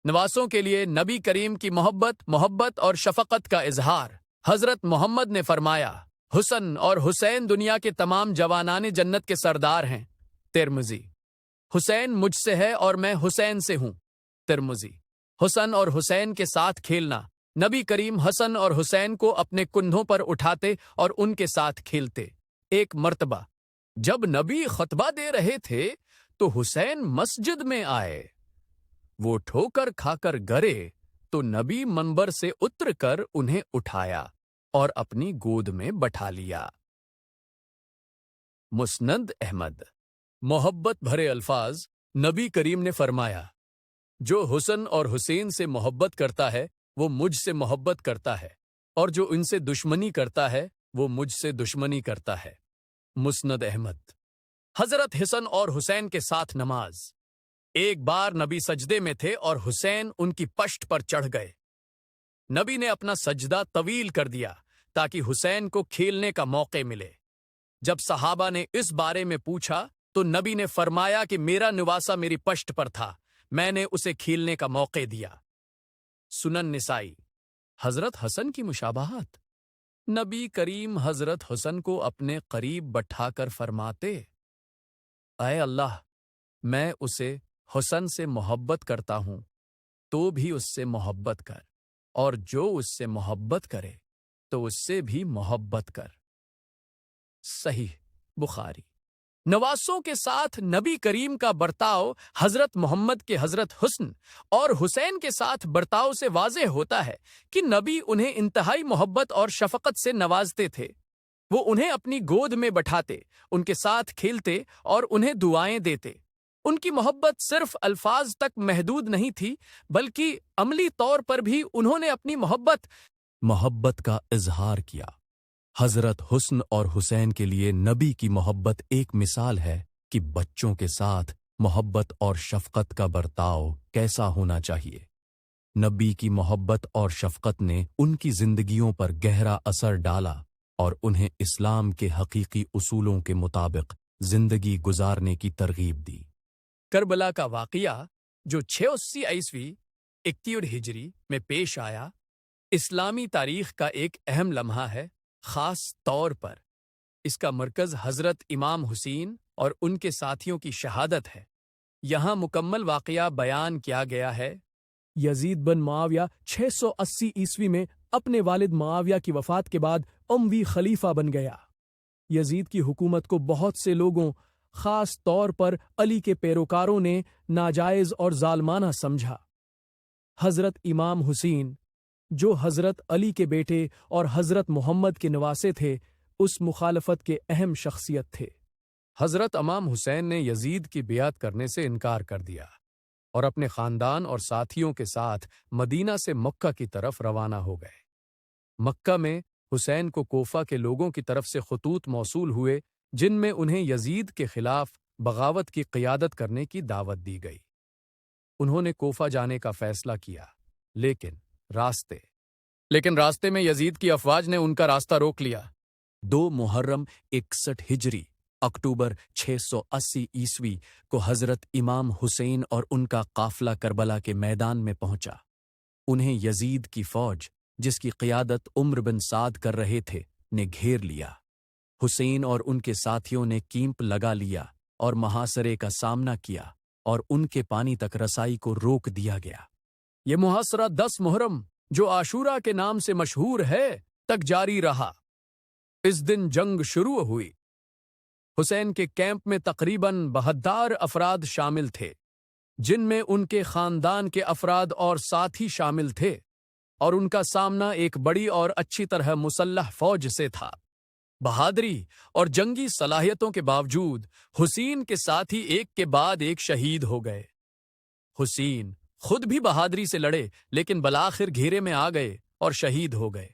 نواسوں کے لیے نبی کریم کی محبت اور شفقت کا اظہار۔ حضرت محمد نے فرمایا، حسن اور حسین دنیا کے تمام جوانان جنت کے سردار ہیں۔ ترمذی۔ حسین مجھ سے ہے اور میں حسین سے ہوں۔ ترمذی۔ حسن اور حسین کے ساتھ کھیلنا۔ نبی کریم حسن اور حسین کو اپنے کندھوں پر اٹھاتے اور ان کے ساتھ کھیلتے۔ ایک مرتبہ جب نبی خطبہ دے رہے تھے تو حسین مسجد میں آئے۔ وہ ٹھوکر کھا کر گرے تو نبی منبر سے اتر کر انہیں اٹھایا اور اپنی گود میں بٹھا لیا۔ مسند احمد۔ محبت بھرے الفاظ۔ نبی کریم نے فرمایا، جو حسن اور حسین سے محبت کرتا ہے وہ مجھ سے محبت کرتا ہے، اور جو ان سے دشمنی کرتا ہے وہ مجھ سے دشمنی کرتا ہے۔ مسند احمد۔ حضرت حسن اور حسین کے ساتھ نماز۔ ایک بار نبی سجدے میں تھے اور حسین ان کی پشت پر چڑھ گئے۔ نبی نے اپنا سجدہ طویل کر دیا تاکہ حسین کو کھیلنے کا موقع ملے۔ جب صحابہ نے اس بارے میں پوچھا تو نبی نے فرمایا کہ میرا نواسہ میری پشت پر تھا، میں نے اسے کھیلنے کا موقع دیا۔ سنن نسائی۔ حضرت حسن کی مشابہت۔ نبی کریم حضرت حسن کو اپنے قریب بٹھا کر فرماتے، اے اللہ، میں اسے حسن سے محبت کرتا ہوں، تو بھی اس سے محبت کر، اور جو اس سے محبت کرے تو اس سے بھی محبت کر۔ صحیح بخاری۔ نواسوں کے ساتھ نبی کریم کا برتاؤ حضرت محمد کے حضرت حسن اور حسین کے ساتھ برتاؤ سے واضح ہوتا ہے کہ نبی انہیں انتہائی محبت اور شفقت سے نوازتے تھے۔ وہ انہیں اپنی گود میں بٹھاتے، ان کے ساتھ کھیلتے اور انہیں دعائیں دیتے۔ ان کی محبت صرف الفاظ تک محدود نہیں تھی، بلکہ عملی طور پر بھی انہوں نے اپنی محبت کا اظہار کیا۔ حضرت حسن اور حسین کے لیے نبی کی محبت ایک مثال ہے کہ بچوں کے ساتھ محبت اور شفقت کا برتاؤ کیسا ہونا چاہیے۔ نبی کی محبت اور شفقت نے ان کی زندگیوں پر گہرا اثر ڈالا اور انہیں اسلام کے حقیقی اصولوں کے مطابق زندگی گزارنے کی ترغیب دی۔ کربلا کا واقعہ جو 680 عیسوی 61 ہجری میں پیش آیا، اسلامی تاریخ کا ایک اہم لمحہ ہے۔ خاص طور پر اس کا مرکز حضرت امام حسین اور ان کے ساتھیوں کی شہادت ہے۔ یہاں مکمل واقعہ بیان کیا گیا ہے۔ یزید بن معاویہ 680 عیسوی میں اپنے والد معاویہ کی وفات کے بعد اموی خلیفہ بن گیا۔ یزید کی حکومت کو بہت سے لوگوں، خاص طور پر علی کے پیروکاروں نے ناجائز اور ظالمانہ سمجھا۔ حضرت امام حسین، جو حضرت علی کے بیٹے اور حضرت محمد کے نواسے تھے، اس مخالفت کے اہم شخصیت تھے۔ حضرت امام حسین نے یزید کی بیعت کرنے سے انکار کر دیا اور اپنے خاندان اور ساتھیوں کے ساتھ مدینہ سے مکہ کی طرف روانہ ہو گئے۔ مکہ میں حسین کو کوفہ کے لوگوں کی طرف سے خطوط موصول ہوئے جن میں انہیں یزید کے خلاف بغاوت کی قیادت کرنے کی دعوت دی گئی۔ انہوں نے کوفہ جانے کا فیصلہ کیا، لیکن راستے میں یزید کی افواج نے ان کا راستہ روک لیا۔ 2 محرم 61 ہجری اکتوبر 680 عیسوی کو حضرت امام حسین اور ان کا قافلہ کربلا کے میدان میں پہنچا۔ انہیں یزید کی فوج، جس کی قیادت عمر بن سعد کر رہے تھے، نے گھیر لیا۔ حسین اور ان کے ساتھیوں نے کیمپ لگا لیا اور محاصرے کا سامنا کیا اور ان کے پانی تک رسائی کو روک دیا گیا۔ یہ محاصرہ 10 محرم، جو عاشورہ کے نام سے مشہور ہے، تک جاری رہا۔ اس دن جنگ شروع ہوئی۔ حسین کے کیمپ میں تقریباً 72 افراد شامل تھے، جن میں ان کے خاندان کے افراد اور ساتھی شامل تھے، اور ان کا سامنا ایک بڑی اور اچھی طرح مسلح فوج سے تھا۔ بہادری اور جنگی صلاحیتوں کے باوجود حسین کے ساتھی ایک کے بعد ایک شہید ہو گئے۔ حسین خود بھی بہادری سے لڑے، لیکن بالآخر گھیرے میں آ گئے اور شہید ہو گئے۔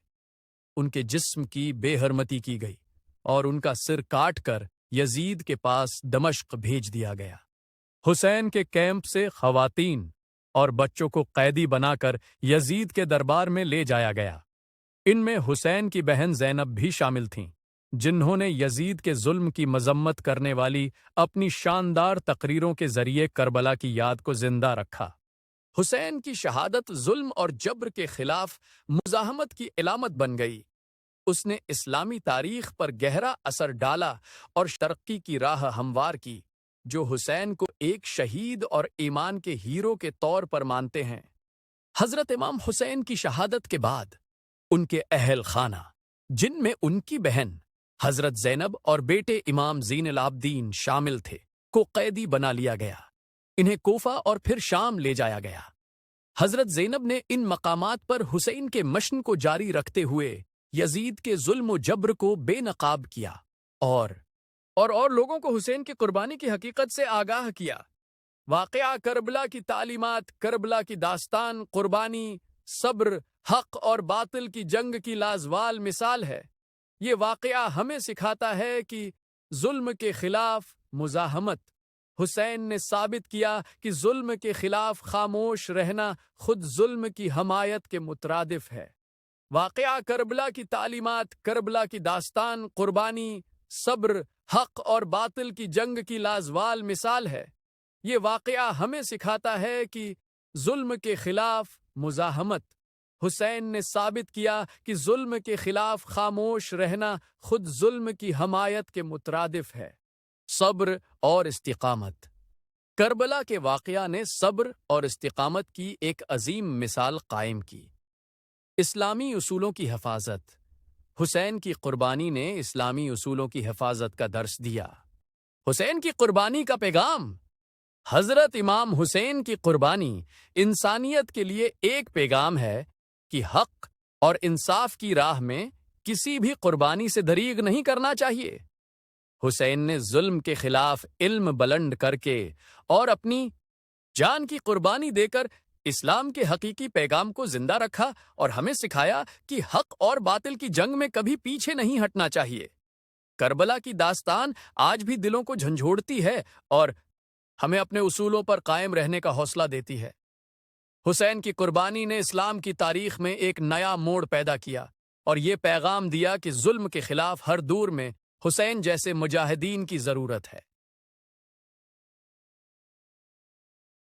ان کے جسم کی بے حرمتی کی گئی اور ان کا سر کاٹ کر یزید کے پاس دمشق بھیج دیا گیا۔ حسین کے کیمپ سے خواتین اور بچوں کو قیدی بنا کر یزید کے دربار میں لے جایا گیا۔ ان میں حسین کی بہن زینب بھی شامل تھیں، جنہوں نے یزید کے ظلم کی مذمت کرنے والی اپنی شاندار تقریروں کے ذریعے کربلا کی یاد کو زندہ رکھا۔ حسین کی شہادت ظلم اور جبر کے خلاف مزاحمت کی علامت بن گئی۔ اس نے اسلامی تاریخ پر گہرا اثر ڈالا اور ترقی کی راہ ہموار کی، جو حسین کو ایک شہید اور ایمان کے ہیرو کے طور پر مانتے ہیں۔ حضرت امام حسین کی شہادت کے بعد ان کے اہل خانہ، جن میں ان کی بہن حضرت زینب اور بیٹے امام زین العابدین شامل تھے، کو قیدی بنا لیا گیا۔ انہیں کوفہ اور پھر شام لے جایا گیا۔ حضرت زینب نے ان مقامات پر حسین کے مشن کو جاری رکھتے ہوئے یزید کے ظلم و جبر کو بے نقاب کیا اور لوگوں کو حسین کی قربانی کی حقیقت سے آگاہ کیا۔ واقعہ کربلا کی تعلیمات، کربلا کی داستان، قربانی، صبر، حق اور باطل کی جنگ کی لازوال مثال ہے۔ یہ واقعہ ہمیں سکھاتا ہے کہ ظلم کے خلاف مزاحمت۔ حسین نے ثابت کیا کہ ظلم کے خلاف خاموش رہنا خود ظلم کی حمایت کے مترادف ہے۔ واقعہ کربلا کی تعلیمات، کربلا کی داستان، قربانی، صبر، حق اور باطل کی جنگ کی لازوال مثال ہے۔ یہ واقعہ ہمیں سکھاتا ہے کہ ظلم کے خلاف مزاحمت۔ حسین نے ثابت کیا کہ ظلم کے خلاف خاموش رہنا خود ظلم کی حمایت کے مترادف ہے۔ صبر اور استقامت۔ کربلا کے واقعہ نے صبر اور استقامت کی ایک عظیم مثال قائم کی۔ اسلامی اصولوں کی حفاظت۔ حسین کی قربانی نے اسلامی اصولوں کی حفاظت کا درس دیا۔ حسین کی قربانی کا پیغام۔ حضرت امام حسین کی قربانی انسانیت کے لیے ایک پیغام ہے کہ حق اور انصاف کی راہ میں کسی بھی قربانی سے دریغ نہیں کرنا چاہیے۔ حسین نے ظلم کے خلاف علم بلند کر کے اور اپنی جان کی قربانی دے کر اسلام کے حقیقی پیغام کو زندہ رکھا اور ہمیں سکھایا کہ حق اور باطل کی جنگ میں کبھی پیچھے نہیں ہٹنا چاہیے۔ کربلا کی داستان آج بھی دلوں کو جھنجھوڑتی ہے اور ہمیں اپنے اصولوں پر قائم رہنے کا حوصلہ دیتی ہے۔ حسین کی قربانی نے اسلام کی تاریخ میں ایک نیا موڑ پیدا کیا اور یہ پیغام دیا کہ ظلم کے خلاف ہر دور میں حسین جیسے مجاہدین کی ضرورت ہے۔